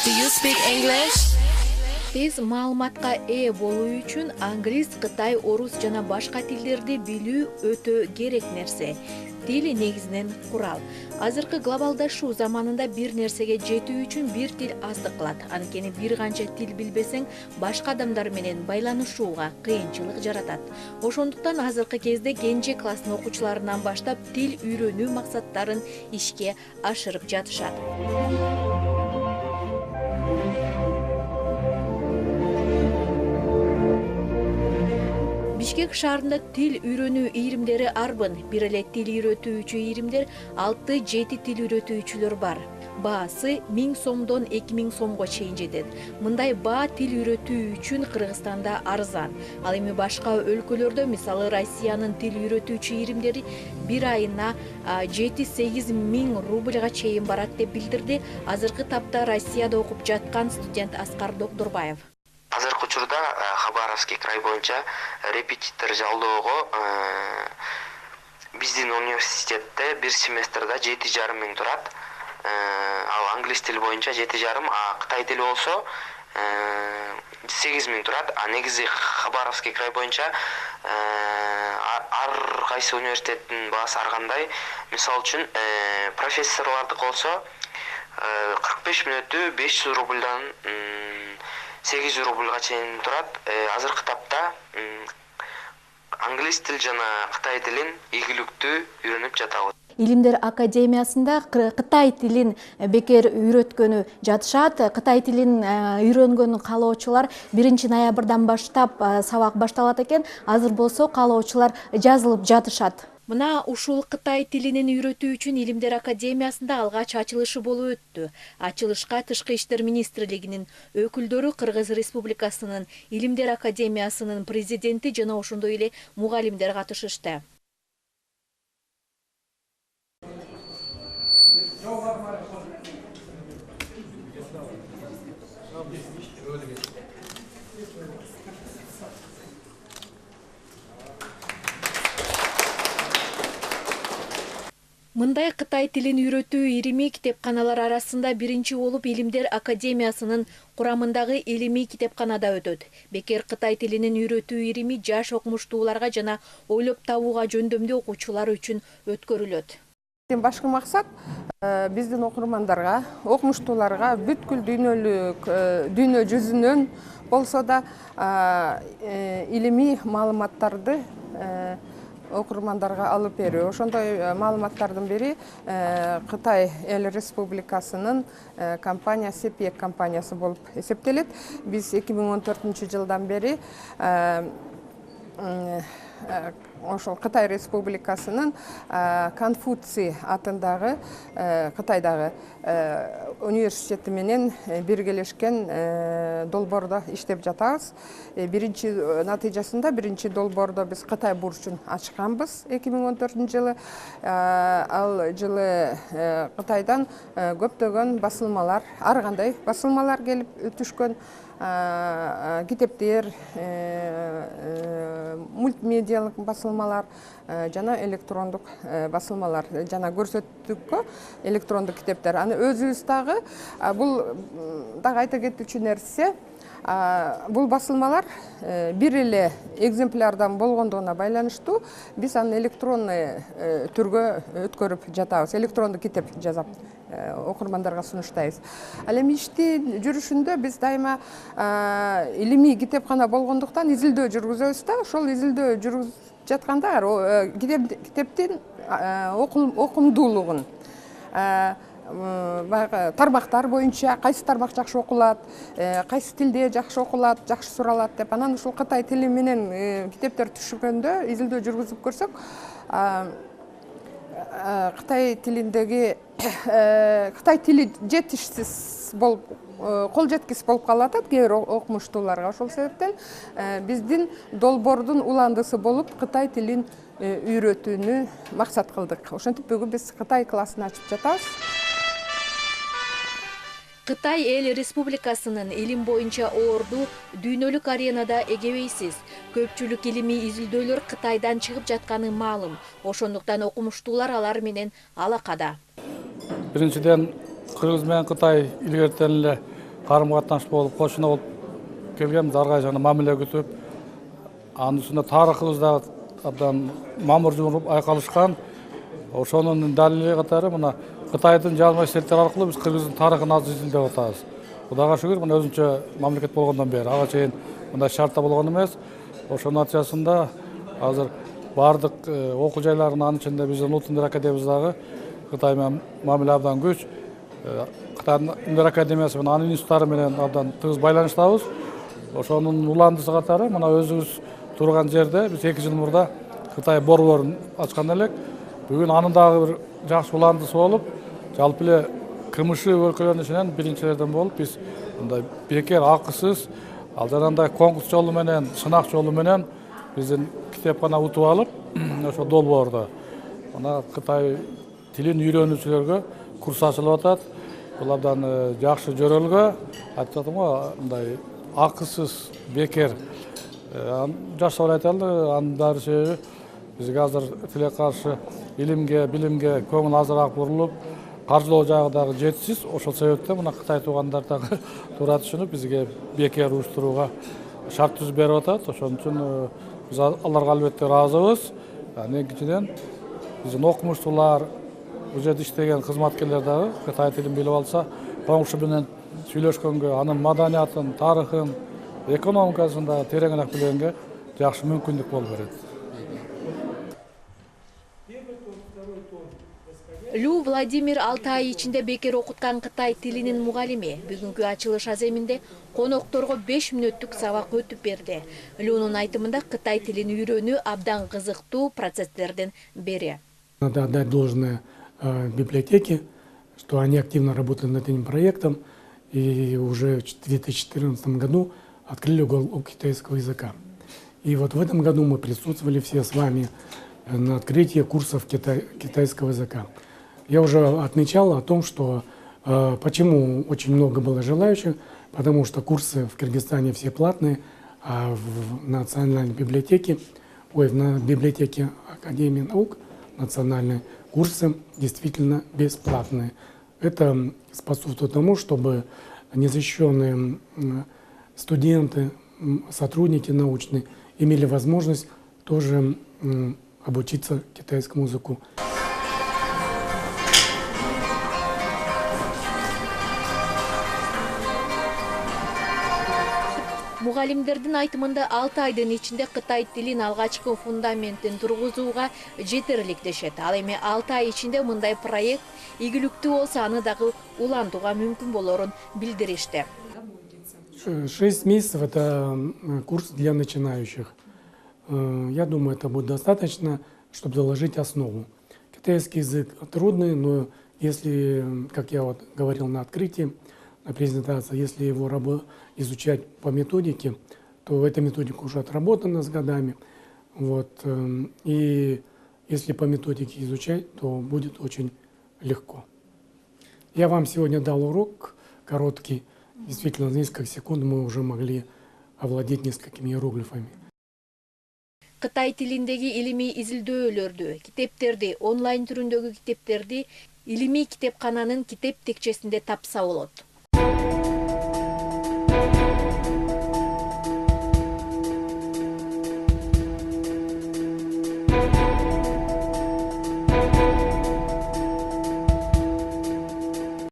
Do you speak English? Тез маалыматка ээ болуу үчүн англис, кытай, орус жана башка тилдерди билүү өтө керек нерсе. Тил негизинен курал. Азыркы глобалдашуу заманында бир нерсеге жетүү үчүн бир тил аздык кылат. Анткени бир канча тил билбесең, башка адамдар менен байланышууга кыйынчылык жаратат. Ошондуктан азыркы кезде кенже класстын окуучуларынан баштап тил үйрөнүү максаттарын ишке ашырып жатышат. Бишкек шаарында тил үйрөнүү ийримдери арбын. Бир эле тил үйрөтүүчү ийримдер 6-7 тил үйрөтүүчүлөр бар. Баасы 1000 сомдон 2000 сомго чейин жетет. Мындай баа тил үйрөтүү үчүн Кыргызстанда арзан. Ал эми башка өлкөлөрдө, мисалы Россиянын тил үйрөтүүчү ийримдери бир айына 7-8 миң рубльга чейин барат деп билдирди азыркы тапта Россияда окуп жаткан студент Аскар Докторбаев. Азыркы учурда Хабаровский край боюнча репетитор жалдоого биздин университетте бир семестрде 7,5 миң турат. Ал англис тили боюнча 7,5, а кытай тили болсо 8 миң турат. А негизи Хабаровский край боюнча ар кайсы университеттин баасы ар кандай. Мисалы үчүн профессорлордук болсо 45 мүнөтү 500 рубльдан 800 рубльга чейин турат. Азыркы тапта англис тил жана кытай тилин ийгиликтүү үйрөнүп жатабыз. Илимдер академиясында Кытай тилин бекер үйрөткөнү жатышат. Кытай тилин үйрөнгөнү каалоочулар 1 ноябрдан баштап сабак башталат экен. Азыр болсо каалоочулар жазылып жатышат. Мына ушул Кытай тилинин үйрөтүү үчүн Илимдер академиясында алгач ачылышы болуп өттү. Ачылышка Тышкы иштер министрлигинин өкүлдөрү, Кыргыз Республикасынын Илимдер академиясынын президенти жана ошондой эле мугалимдер катышышты. Мындай Кытай тилин үйрөтүү илимий китепканалар арасында биринчи болуп Илимдер академиясынын курамындагы илимий китепканада өтөт. Бекер Кытай тилинин үйрөтүү илимий жаш окумуштууларга жана ойлоп табууга жөндөмдүү окуучулар үчүн өткөрүлөт. Башкы максат биздин окурмандарга, окумуштууларга бүткүл дүйнө жүзүнөн болсо да илимий маалыматтарды окурмандарга алып берүү. Ошондой маалыматтардын бири Кытай Эл Республикасынын компаниясы ПЕК компаниясы болуп эсептелет. Биз 2014 жылдан бери ошол Кытай Республикасынын Конфуций атындагы Кытайдагы университети менен биргелешкен долбоордо иштеп жатабыз. Биринчи натыйжасында биринчи долбоордо биз Кытай бурчун ачканбыз 2014 жылы. Ал жылы Кытайдан көптөгөн басылмалар, ар кандай басылмалар келип түшкөн. Китептер, мультимедиалык басылмалар жана электрондук басылмалар жана көрсөттүккө электрондук китептер. Аны өзүбүз дагы бул дагы айта кетүүчү нерсе, бул басылмалар бир эле экземплярдан болгондугуна байланыштуу биз аны электронный түргө өткөрүп жатабыз. Электрондук китеп жазап окурмандарга сунуштайбыз. Ал эми иштин жүрүшүндө биз дайыма илимий китепкана болгондуктан изилдөө жүргүзөбүз да, ошол изилдөө жүргүзүп жатканда китептин окумдуулугун тармактар боюнча кайсы тармак жакшы окулат, кайсы тилде жакшы окулат, жакшы суралат деп, анан ушул Кытай тили менен китептер түшкөндө изилдөө жүргүзүп көрсөк, Кытай тилиндеги Кытай тили жетишсиз болуп, кол жеткисиз болуп калып атат кээ бир окумуштууларга. Ошол себептен биздин долбоордун уландысы болуп Кытай тилин үйрөтүүнү максат кылдык. Ошентип бүгүн биз Кытай классын ачып жатабыз. Кытай Эл Республикасынын илим боюнча орду дүйнөлүк аренада эгебейсиз. Көпчүлүк илимий изилдөөлөр Кытайдан чыгып жатканы маалым. Ошондуктан окумуштуулар алар менен алакада. Биринчиден Кыргыз менен Кытай илгертен эле қарым-қатынас болып, қошына болып келгенбіз, ары қарай мамиле күтіп, анын үстүнө тарыхыбыз да абдан мамыр жумуп айкалышкан. Ошонун далили катары мына Кытайдын жазма иштелтери аркылуу биз Кыргыздын тарыхын азыр изилдеп атабыз. Кудайга шүгүр, мына өзүнчө мамлекет болгондон бери ага чейин мындай шартта болгон эмес. Ошонун натыйжасында азыр бардык окуу жайларынын анын ичинде биздин Улуттук Өнөр Академиябыздагы Кытай менен мамиле абдан күч. Кытайдын Өнөр Академиясы менен анын институттары менен абдан тыгыз байланыштабыз. Ошонун уландысы катары мына өзүбүз турган жерде биз 2 жыл мурда Кытай борборун ачкан элек. Бүгүн анын дагы бир жакшы уландысы болуп, жалпы эле КМШ өлкөлөрүнүн ичинен биринчилерден болуп, биз мындай бекер акысыз, ал жанагындай конкурс жолу менен, сынак жолу менен биздин китепкана утуп алып, ошо долбоордо мына Кытай тилин үйрөнүүчүлөргө курс ачылып атат. Бул абдан жакшы жөрөлгө, айтып жатам го, мындай акысыз, бекер жашап айталы, анын баары себеби бизге азыр тиле каршы илимге, билимге көңүл азыраак бурулуп, каржылоо жагы дагы жетишсиз. Ошол себептен мына Кытай туугандар дагы туура түшүнүп, бизге бекер уюштурууга шарт түзүп берип атат. Ошон үчүн биз аларга албетте ыраазыбыз. Экинчиден биздин окумуштуулар, бул жерде иштеген кызматкерлер дагы Кытай тилин билип алса, коңшу менен сүйлөшкөнгө, анын маданиятын, тарыхын, экономикасын да тереңирээк билгенге жакшы мүмкүндүк болуп берет. Лю Владимир 6 ай ичинде бекер окуткан Кытай тилинин мугалими бүгүнкү ачылыш аземинде конокторго 5 мүнөттүк сабак өтүп берди. Люнун айтымында Кытай тилин үйрөнүү абдан кызыктуу процесстердин бири. Надо отдать должное библиотеке, что они активно работают над этим проектом, и уже в 2014 году открыли уголок китайского языка. И вот в этом году мы присутствовали все с вами на открытии курсов китайского языка. Я уже отмечал о том, что почему очень много было желающих, потому что курсы в Кыргызстане все платные, а в национальной библиотеке, в библиотеке Академии наук национальные курсы действительно бесплатные. Это способствует тому, чтобы незащищенные студенты, сотрудники научные имели возможность тоже обучиться китайскому языку. Мугалимдердин айтымында 6 айдын ичинде Кытай тилин алгачкы фундаментин тургузууга жетерлик дешет. Ал эми 6 ай ичинде мындай проект ийгиликтүү болсо аны дагы улантууга мүмкүн болорун билдиришти. 6 месяцев – это курс для начинающих. Я думаю, это будет достаточно, чтобы заложить основу. Китайский язык трудный, но если, как я вот говорил на открытии, на презентации, если его изучать по методике, то эта методика уже отработана с годами. Вот, и если по методике изучать, то будет очень легко. Я вам сегодня дал урок короткий. Действительно, за несколько секунд мы уже могли овладеть несколькими иероглифами. Кытай тилиндеги илимий изилдөөлөрдү, китептерди, онлайн түрүндөгү китептерди илимий китепкананын китеп текчесинде тапса болот.